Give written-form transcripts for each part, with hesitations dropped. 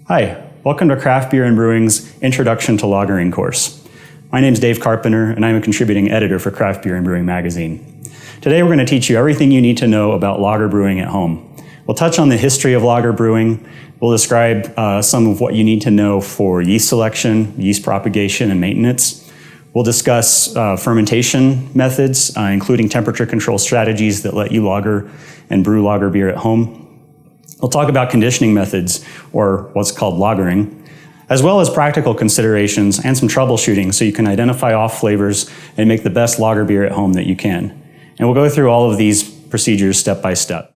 Hi, welcome to Craft Beer and Brewing's Introduction to Lagering course. My name is Dave Carpenter, and I'm a contributing editor for Craft Beer and Brewing magazine. Today we're going to teach you everything you need to know about lager brewing at home. We'll touch on the history of lager brewing. We'll describe some of what you need to know for yeast selection, yeast propagation, and maintenance. We'll discuss fermentation methods, including temperature control strategies that let you lager and brew lager beer at home. We'll talk about conditioning methods, or what's called lagering, as well as practical considerations and some troubleshooting so you can identify off flavors and make the best lager beer at home that you can. And we'll go through all of these procedures step by step.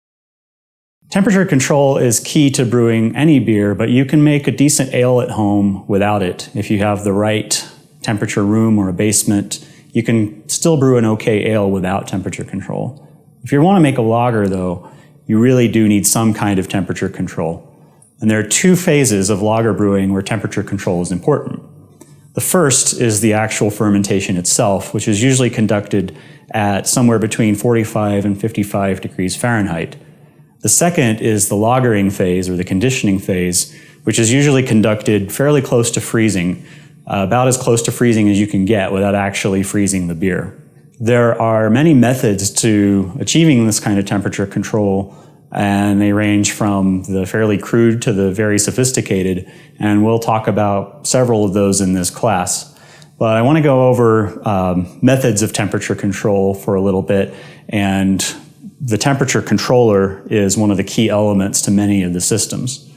Temperature control is key to brewing any beer, but you can make a decent ale at home without it. If you have the right temperature room or a basement, you can still brew an okay ale without temperature control. If you want to make a lager, though, you really do need some kind of temperature control. And there are two phases of lager brewing where temperature control is important. The first is the actual fermentation itself, which is usually conducted at somewhere between 45 and 55 degrees Fahrenheit. The second is the lagering phase, or the conditioning phase, which is usually conducted fairly close to freezing, about as close to freezing as you can get without actually freezing the beer. There are many methods to achieving this kind of temperature control, and they range from the fairly crude to the very sophisticated, and we'll talk about several of those in this class. But I want to go over methods of temperature control for a little bit, and the temperature controller is one of the key elements to many of the systems.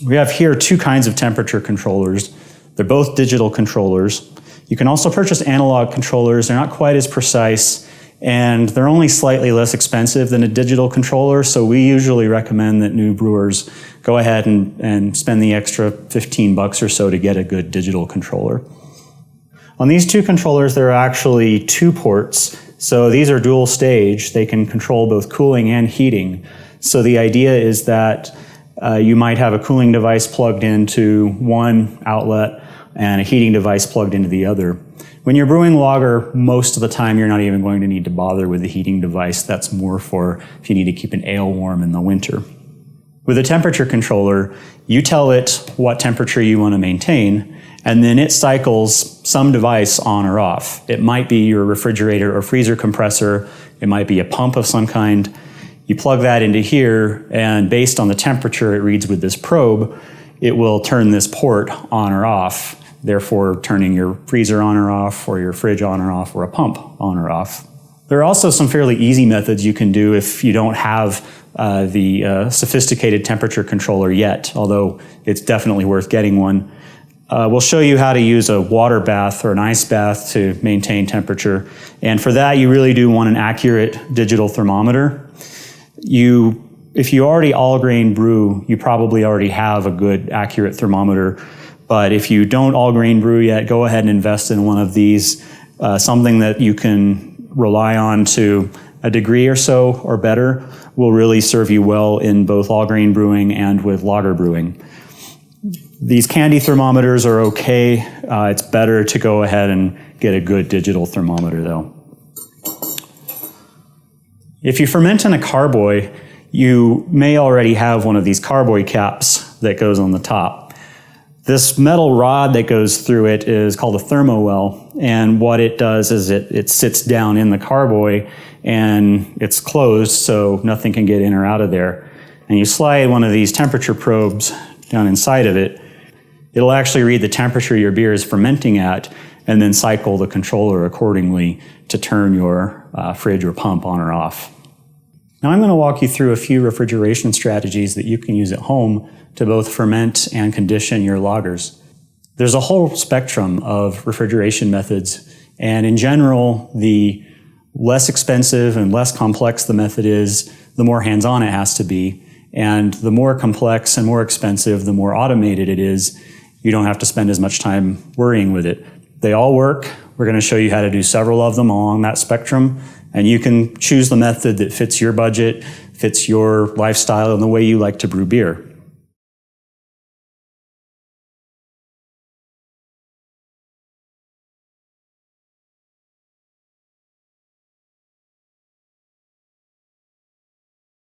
We have here two kinds of temperature controllers. They're both digital controllers. You can also purchase analog controllers. They're not quite as precise, and they're only slightly less expensive than a digital controller, so we usually recommend that new brewers go ahead and spend the extra $15 or so to get a good digital controller. On these two controllers, there are actually two ports. So these are dual stage. They can control both cooling and heating. So the idea is that you might have a cooling device plugged into one outlet and a heating device plugged into the other. When you're brewing lager, most of the time you're not even going to need to bother with the heating device. That's more for if you need to keep an ale warm in the winter. With a temperature controller, you tell it what temperature you want to maintain, and then it cycles some device on or off. It might be your refrigerator or freezer compressor. It might be a pump of some kind. You plug that into here, and based on the temperature it reads with this probe, it will turn this port on or off, therefore turning your freezer on or off, or your fridge on or off, or a pump on or off. There are also some fairly easy methods you can do if you don't have the sophisticated temperature controller yet, although it's definitely worth getting one. We'll show you how to use a water bath or an ice bath to maintain temperature. And for that, you really do want an accurate digital thermometer. If you already all-grain brew, you probably already have a good, accurate thermometer. But if you don't all-grain brew yet, go ahead and invest in one of these, something that you can rely on to a degree or so or better will really serve you well in both all-grain brewing and with lager brewing. These candy thermometers are okay. It's better to go ahead and get a good digital thermometer, though. If you ferment in a carboy, you may already have one of these carboy caps that goes on the top. This metal rod that goes through it is called a thermowell, and what it does is it sits down in the carboy, and it's closed so nothing can get in or out of there. And you slide one of these temperature probes down inside of it. It'll actually read the temperature your beer is fermenting at, and then cycle the controller accordingly to turn your fridge or pump on or off. Now I'm going to walk you through a few refrigeration strategies that you can use at home to both ferment and condition your lagers. There's a whole spectrum of refrigeration methods, and in general, the less expensive and less complex the method is, the more hands-on it has to be, and the more complex and more expensive, the more automated it is. You don't have to spend as much time worrying with it. They all work. We're going to show you how to do several of them along that spectrum, and you can choose the method that fits your budget, fits your lifestyle, and the way you like to brew beer.